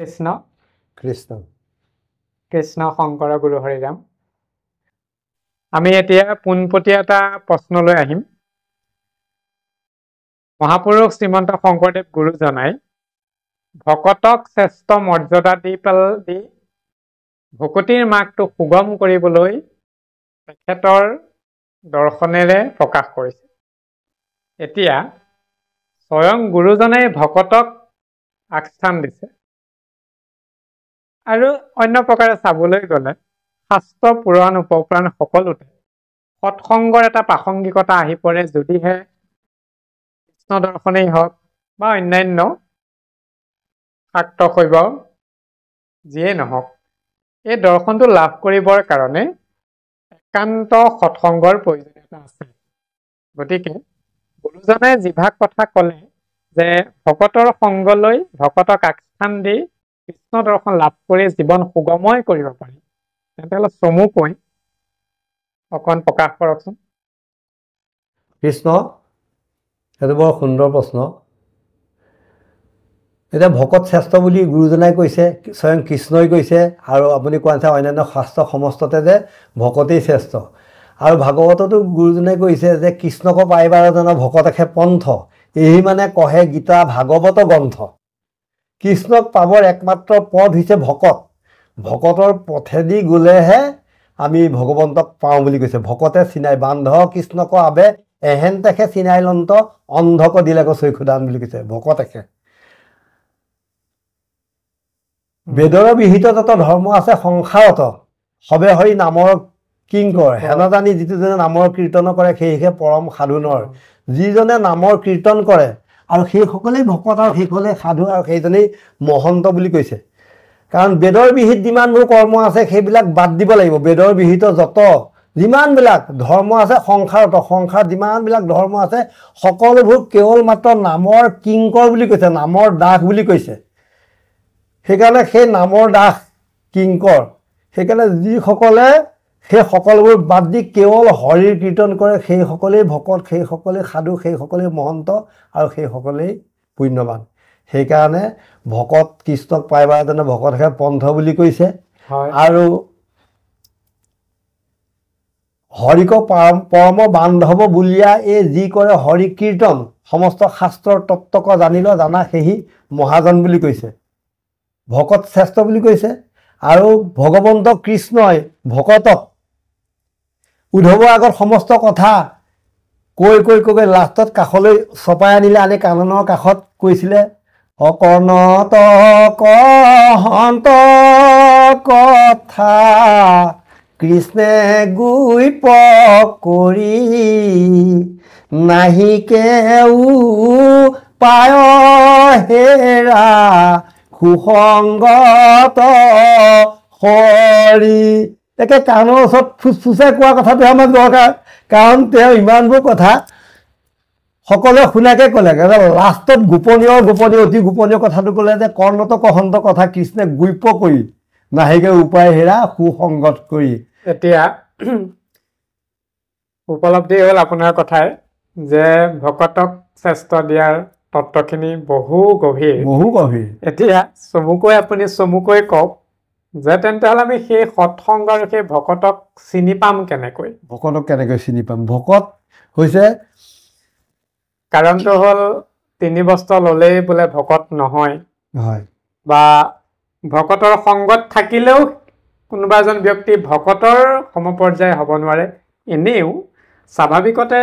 কৃষ্ণ কৃষ্ণ কৃষ্ণ শংকৰ গুৰু হৰিৰাম। আমি এতিয়া পোনপটীয়া এটা প্ৰশ্নলৈ আহিম। মহাপুৰুষ শ্ৰীমন্ত শংকৰদেৱ গুৰুজনাই ভকতক শ্ৰেষ্ঠ মৰ্যাদা দি ভকতিৰ মাৰ্গটো সুগম কৰিবলৈ তেখেতৰ দৰ্শনেৰে প্ৰকাশ কৰিছে। এতিয়া স্বয়ং গুৰুজনাই ভকতক আগস্থান দিছে। আৰু অন্য প্ৰকাৰে চাবলৈ গ'লে শাস্ত্ৰ পুৰাণ উপপুৰাণ সকলোতে সৎসংগৰ এটা প্ৰাসংগিকতা আহি পৰে, যদিহে কৃষ্ণ দৰ্শনেই হওক বা অন্যান্য শাক্ত শৈৱ যিয়ে নহওক, এই দৰ্শনটো লাভ কৰিবৰ কাৰণে একান্ত সৎসংগৰ প্ৰয়োজনীয়তা আছে। গতিকে গুৰুজনে যিভাগ কথা ক'লে যে ভকতৰ সংগলৈ ভকতক আগস্থান দি কৃষ্ণ দৰ্শন লাভ কৰি জীৱন সুগময় কৰিব পাৰি, তেন্তে হ'লে চমুকৈ অকণ প্ৰকাশ কৰকচোন। কৃষ্ণ, সেইটো বৰ সুন্দৰ প্ৰশ্ন। এতিয়া ভকত শ্ৰেষ্ঠ বুলি গুৰুজনাই কৈছে, স্বয়ং কৃষ্ণই কৈছে, আৰু আপুনি কোৱা নিচিনা অন্যান্য শাস্ত্ৰ সমস্ততে যে ভকতেই শ্ৰেষ্ঠ। আৰু ভাগৱততো গুৰুজনাই কৈছে যে কৃষ্ণক পাইবাৰ জন ভকতকে পন্থ, এই মানে কহে গীতা ভাগৱত গ্ৰন্থ। কৃষ্ণক পাবৰ একমাত্ৰ পথ হৈছে ভকত। ভকতৰ পথেদি গ'লেহে আমি ভগৱন্তক পাওঁ বুলি কৈছে। ভকতে চিনাই বান্ধ কৃষ্ণক আবে এহেন তেখে চিনাই লন্ত অন্ধক দিলেক চৈখুদান বুলি কৈছে ভকতেকে। বেদৰ বিহিত যত ধৰ্ম আছে সংসাৰত সবে হৰি নামৰ কিংকৰ, হেন জানি যিটোজনে নামৰ কীৰ্তন কৰে সেইহে পৰম সাধুনৰ। যিজনে নামৰ কীৰ্তন কৰে আৰু সেইসকলেই ভকত আৰু সেইসকলে সাধু আৰু সেইজনেই মহন্ত বুলি কৈছে। কাৰণ বেদৰ বিহিত যিমানবোৰ কৰ্ম আছে সেইবিলাক বাদ দিব লাগিব। বেদৰ বিহিত যত যিমানবিলাক ধৰ্ম আছে সংসাৰত যিমানবিলাক ধৰ্ম আছে সকলোবোৰ কেৱল মাত্ৰ নামৰ কিংকৰ বুলি কৈছে, নামৰ দাস বুলি কৈছে। সেইকাৰণে সেই নামৰ দাস কিংকৰ, সেইকাৰণে যিসকলে সেই সকলোবোৰ বাদ দি কেৱল হৰিৰ কীৰ্তন কৰে সেইসকলেই ভকত, সেইসকলেই সাধু, সেইসকলেই মহন্ত আৰু সেইসকলেই পুণ্যৱান। সেইকাৰণে ভকত কৃষ্ণক পাইবাৰ জনে ভকতহে পন্থ বুলি কৈছে। আৰু হৰিক পৰম বান্ধৱ বুলিয়া এই যি কৰে হৰি কীৰ্তন, সমস্ত শাস্ত্ৰৰ তত্ত্বক জানিল জানা সেহি মহাজন বুলি কৈছে। ভকত শ্ৰেষ্ঠ বুলি কৈছে। আৰু ভগৱন্ত কৃষ্ণই ভকতক উদ্ধৱৰ আগত সমস্ত কথা কৈ লাষ্টত কাষলৈ চপাই আনিলে, আনি কাননৰ কাষত কৈছিলে অকণত কহন্ত কথা কৃষ্ণে গুইপ কৰি নাহিকেও পায় হেৰা সুসংগত হৰি। একে কাণৰ ওচৰত ফুচফুচাই কোৱা কথাটো আমাৰ দৰকাৰ, কাৰণ তেওঁ ইমানবোৰ কথা সকলোৱে শুনাকে ক'লে। লাষ্টত গোপনীয় অতি গোপনীয় কথাটো ক'লে যে কৰ্ণত কহন্ত কথা কৃষ্ণে গুইপ কৰি নাহিকে উপায় হেৰা সুসংগত কৰি। এতিয়া উপলব্ধি হ'ল আপোনাৰ কথাই যে ভকতক শ্ৰেষ্ঠ দিয়াৰ তত্ত্বখিনি বহু গভীৰ। এতিয়া আপুনি চমুকৈ কওক যে তেন্তে হ'লে আমি সেই সৎসংগ আৰু সেই ভকতক চিনি পাম কেনেকৈ? ভকতক কেনেকৈ চিনি পাম? ভকত হৈছে, কাৰণটো হ'ল 3 বস্ত্ৰ ল'লেই বোলে ভকত নহয়, বা ভকতৰ সংগত থাকিলেও কোনোবা এজন ব্যক্তি ভকতৰ সমপৰ্যায় হ'ব নোৱাৰে। এনেও স্বাভাৱিকতে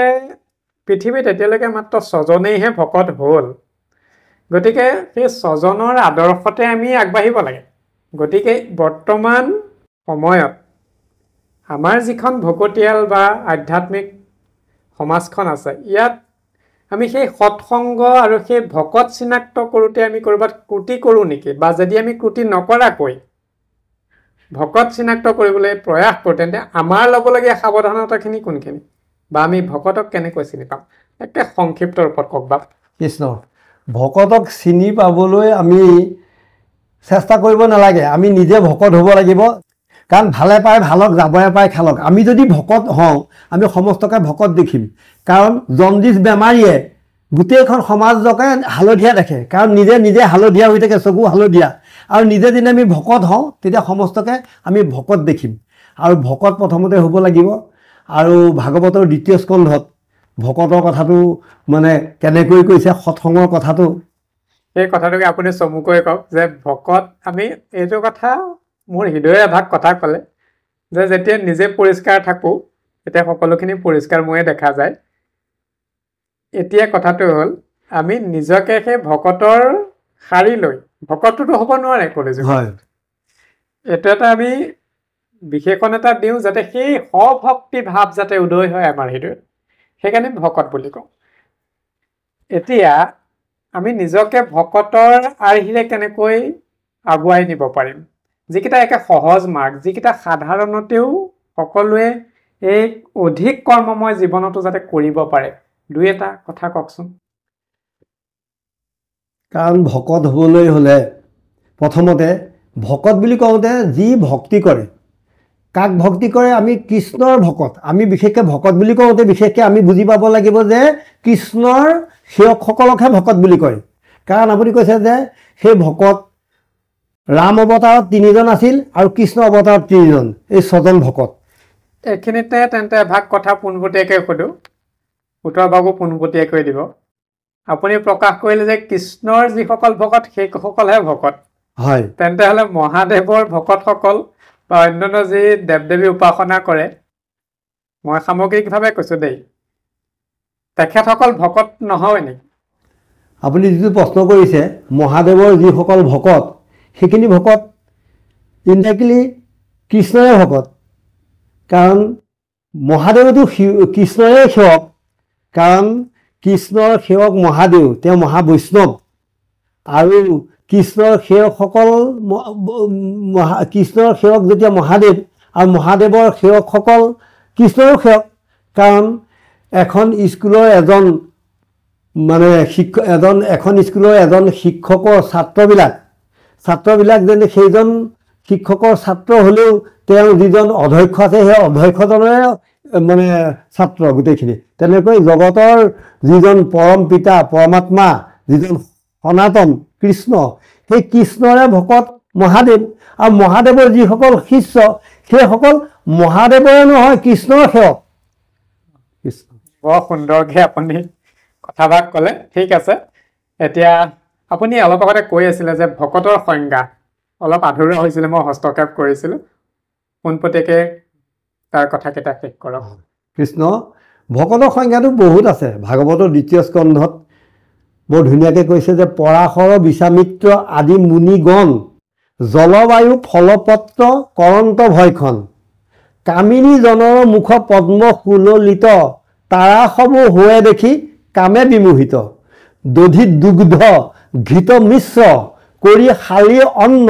পৃথিৱীত এতিয়ালৈকে মাত্ৰ 6জনেইহে ভকত হ'ল। গতিকে সেই 6জনৰ আদৰ্শতে আমি আগবাঢ়িব লাগে। গতিকে বৰ্তমান সময়ত আমাৰ যিখন ভকতীয়াল বা আধ্যাত্মিক সমাজখন আছে, ইয়াত আমি সেই সৎসংগ আৰু সেই ভকত চিনাক্ত কৰোঁতে আমি ক'ৰবাত ত্ৰুটি কৰোঁ নেকি? বা যদি আমি ত্ৰুটি নকৰাকৈ ভকত চিনাক্ত কৰিবলৈ প্ৰয়াস কৰোঁ, তেন্তে আমাৰ ল'বলগীয়া সাৱধানতাখিনি কোনখিনি? বা আমি ভকতক কেনেকৈ চিনি পাম? একে সংক্ষিপ্ত ৰূপত কওক বা। কৃষ্ণ, ভকতক চিনি পাবলৈ আমি চেষ্টা কৰিব নালাগে, আমি নিজে ভকত হ'ব লাগিব। কাৰণ ভালে পাই ভালক, যাবয়ে পাই খালক। আমি যদি ভকত হওঁ আমি সমস্তকে ভকত দেখিম। কাৰণ জণ্ডিছ বেমাৰীয়ে গোটেইখন সমাজকে হালধীয়া দেখে, কাৰণ নিজে হালধীয়া হৈ থাকে, চকু হালধীয়া। আৰু নিজে যেনে আমি ভকত হওঁ তেতিয়া সমস্তকে আমি ভকত দেখিম আৰু ভকত প্ৰথমতে হ'ব লাগিব আৰু ভাগৱতৰ দ্বিতীয় স্কন্ধত ভকতৰ কথাটো মানে কেনেকৈ কৈছে সৎসংগৰ কথাটো এই কথাটোকে আপুনি চমুকৈ কওক যে ভকত আমি এইটো কথা মোৰ হৃদয়ৰ এভাগ কথা ক'লে যে যেতিয়া নিজে পৰিষ্কাৰ থাকোঁ তেতিয়া সকলোখিনি পৰিষ্কাৰময়ে দেখা যায় এতিয়া কথাটো হ'ল আমি নিজকে সেই ভকতৰ শাৰী লৈ ভকতটোতো হ'ব নোৱাৰে কলেজ হয় এইটো এটা আমি বিশেষণ এটা দিওঁ যাতে সেই সভক্তি ভাৱ যাতে উদয় হয় আমাৰ হৃদয়ত সেইকাৰণে ভকত বুলি কওঁ এতিয়া আমি নিজকে ভকতৰ আৰ্হিৰে কেনেকৈ আগুৱাই নিব পাৰিম যিকেইটা একে সহজ মাৰ্গ যিকেইটা সাধাৰণতেও সকলোৱে এই অধিক কৰ্মময় জীৱনতো যাতে কৰিব পাৰে দুই এটা কথা কওকচোন কাৰণ ভকত হ'বলৈ হ'লে প্ৰথমতে ভকত বুলি কওঁতে যি ভক্তি কৰে কাক ভক্তি কৰে আমি কৃষ্ণৰ ভকত আমি বিশেষকৈ ভকত বুলি কওঁতে বিশেষকৈ আমি বুজি পাব লাগিব যে কৃষ্ণৰ সেৱকসকলকহে ভকত বুলি কয় কাৰণ আপুনি কৈছে যে সেই ভকত ৰাম অৱতাৰত 3জন আছিল আৰু কৃষ্ণ অৱতাৰত 3জন এই 6জন ভকত এইখিনিতে তেন্তে এভাগ কথা পোনপটীয়াকৈ সোধোঁ উত্তৰভাগো পোনপটীয়াকৈ দিব আপুনি প্ৰকাশ কৰিলে যে কৃষ্ণৰ যিসকল ভকত সেইসকলহে ভকত হয় তেন্তে হ'লে মহাদেৱৰ ভকতসকল বা অন্যান্য যি দেৱ দেৱী উপাসনা কৰে মই সামগ্ৰিকভাৱে কৈছোঁ দেই তেখেতসকল ভকত নহয় নেকি আপুনি যিটো প্ৰশ্ন কৰিছে মহাদেৱৰ যিসকল ভকত সেইখিনি ভকত ইনডাইৰেক্টলি কৃষ্ণৰে ভকত কাৰণ মহাদেৱতো কৃষ্ণৰে সেৱক কাৰণ কৃষ্ণৰ সেৱক মহাদেৱ তেওঁ মহাবৈষ্ণৱ আৰু কৃষ্ণৰ সেৱকসকল কৃষ্ণৰ সেৱক যেতিয়া মহাদেৱ আৰু মহাদেৱৰ সেৱকসকল কৃষ্ণৰো সেৱক কাৰণ এখন স্কুলৰ এজন মানে এখন স্কুলৰ এজন শিক্ষকৰ ছাত্ৰবিলাক যেনে সেইজন শিক্ষকৰ ছাত্ৰ হ'লেও তেওঁ যিজন অধ্যক্ষ আছে সেই অধ্যক্ষজনৰে মানে ছাত্ৰ গোটেইখিনি তেনেকৈ জগতৰ যিজন পৰম পিতা পৰমাত্মা যিজন সনাতন কৃষ্ণ সেই কৃষ্ণৰে ভকত মহাদেৱ আৰু মহাদেৱৰ যিসকল শিষ্য সেইসকল মহাদেৱৰে নহয় কৃষ্ণৰ সেৱক কৃষ্ণ বৰ সুন্দৰকৈ আপুনি কথাভাগ ক'লে ঠিক আছে এতিয়া আপুনি অলপ আগতে কৈ আছিলে যে ভকতৰ সংজ্ঞা অলপ আধৰুৱা হৈছিলে মই হস্তক্ষেপ কৰিছিলোঁ পোনপটীয়াকৈ তাৰ কথাকেইটা শেষ কৰক কৃষ্ণ ভকতৰ সংজ্ঞাটো বহুত আছে ভাগৱতৰ দ্বিতীয় স্কন্ধত বৰ ধুনীয়াকৈ কৈছে যে পৰাশৰ বিশ্বামিত্ৰ আদি মুনিগণ জলবায়ু ফলপত্ৰ কৰন্ত ভয়খন কামিনী জনৰ মুখ পদ্ম সুললিত তাৰাসমূহ হোৱে দেখি কামে বিমোহিত দধিত দুগ্ধ ঘৃত মিশ্ৰ কৰি শালী অন্ন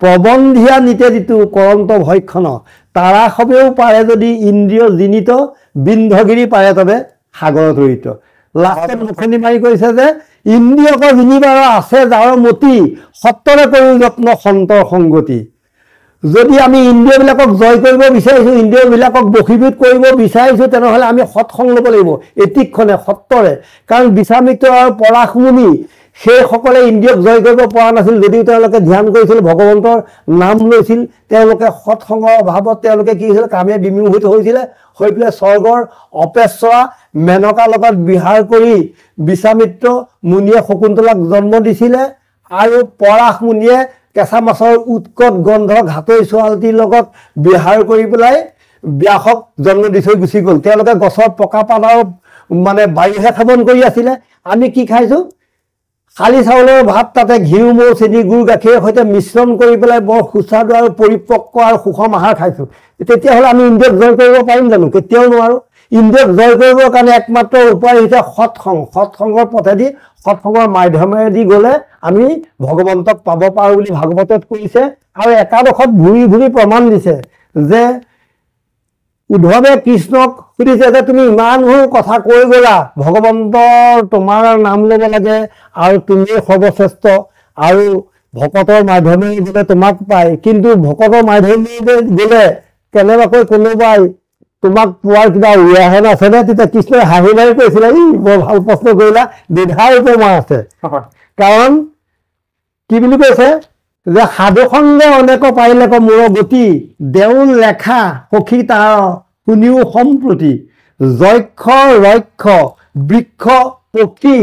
প্ৰবন্ধিয়া নিতে যিটো কৰন্ত ভয়ক্ষণ তাৰাসৱেও পাৰে যদি ইন্দ্ৰিয় জিনিত বিন্ধগিৰি পাৰে তবে সাগৰ তৰিত লাষ্টত মুখনি মাৰি কৈছে যে ইন্দ্ৰিয়ক জিনিবাৰ আছে যাৰ মতি সত্তৰে কৰি যত্ন সন্তৰ সংগতি যদি আমি ইন্দ্ৰিয়বিলাকক জয় কৰিব বিচাৰিছোঁ ইন্দ্ৰিয়বিলাকক বশীভূত কৰিব বিচাৰিছোঁ তেনেহ'লে আমি সৎসংগ ল'ব লাগিব এতিক্ষণে সত্তৰে কাৰণ বিশ্বামিত্ৰ আৰু পৰাশ মুনি সেইসকলে ইন্দ্ৰিয়ক জয় কৰিব পৰা নাছিল যদিও তেওঁলোকে ধ্যান কৰিছিল ভগৱন্তৰ নাম লৈছিল তেওঁলোকে সৎসংগৰ অভাৱত তেওঁলোকে কি হৈছিল কামে বিমোহিত হৈছিলে হৈ পেলাই স্বৰ্গৰ অপেশ্বৰা মেনকাৰ লগত বিহাৰ কৰি বিশ্বামিত্ৰ মুনিয়ে শকুন্তলাক জন্ম দিছিলে আৰু পৰাশ মুনিয়ে কেঁচা মাছৰ উৎকট গন্ধ ঘাটৈ ছোৱালীৰ লগত বিহাৰ কৰি পেলাই ব্যাসক জন্ম দি থৈ গুচি গ'ল তেওঁলোকে গছৰ পকা পাতৰ মানে বায়ুহে সেৱন কৰি আছিলে আমি কি খাইছোঁ খালি চাউলৰ ভাত তাতে ঘিউ মৌ চেনি গুড় গাখীৰৰ সৈতে মিশ্ৰণ কৰি পেলাই বৰ সুস্বাদু আৰু পৰিপক্ক আৰু সুষম আহাৰ খাইছোঁ তেতিয়াহ'লে আমি ইন্দ্ৰিয়ক জয় কৰিব পাৰিম জানো কেতিয়াও নোৱাৰোঁ ইন্দ্ৰিয়ক জয় কৰিবৰ কাৰণে একমাত্ৰ উপায় হৈছে সৎসংগৰ পথেদি সৎসংগৰ মাধ্যমেদি গ'লে আমি ভগৱন্তক পাব পাৰোঁ বুলি ভাগৱতত কৈছে আৰু একাদশত ঘূৰি ঘূৰি প্ৰমাণ দিছে যে উদ্ধৱে কৃষ্ণক সুধিছে যে তুমি ইমানবোৰ কথা কৈ গ'লা ভগৱন্তৰ তোমাৰ নাম ল'ব লাগে আৰু তুমি সৰ্বশ্ৰেষ্ঠ আৰু ভকতৰ মাধ্যমে গ'লে তোমাক পায় কিন্তু ভকতৰ মাধ্যমে গ'লে কেনেবাকৈ কোনোবাই তোমাক পোৱাৰ কিবা উদাহৰণ আছেনে তেতিয়া কৃষ্ণই হাঁহি মাৰি কৈছিলে বৰ ভাল প্ৰশ্ন কৰিলা দ্বিধাৰ উপমা আছে কাৰণ কি বুলি কৈছে যে সাধু সংগে অনেক পাৰিলেক মূৰ গতি দেউল লেখা সখী তাৰ শুনিও সম্প্ৰতি যক্ষ ৰক্ষ বৃক্ষ পক্ষী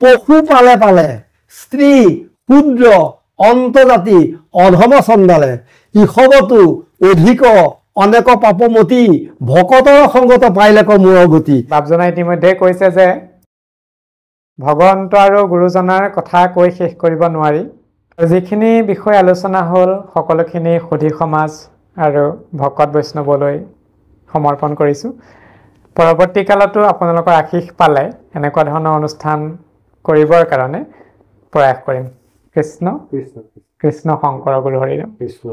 পশু পালে পালে স্ত্ৰী ক্ষুদ্ৰ অন্তজাতি অধম চণ্ডালে ইসবতো অধিক অনেক পাপমতী ভকতৰ সংগত পাৰিলেক মূৰ গতি। বাপজনা ইতিমধ্যে কৈছে যে ভগৱন্ত আৰু গুৰুজনাৰ কথা কৈ শেষ কৰিব নোৱাৰি। যিখিনি বিষয় আলোচনা হ'ল সকলোখিনি সুধী সমাজ আৰু ভকত বৈষ্ণৱলৈ সমৰ্পণ কৰিছোঁ। পৰৱৰ্তী কালতো আপোনালোকৰ আশীষ পালে এনেকুৱা ধৰণৰ অনুষ্ঠান কৰিবৰ কাৰণে প্ৰয়াস কৰিম। কৃষ্ণ কৃষ্ণ কৃষ্ণ শংকৰ গুৰু হৰিৰাম কৃষ্ণ।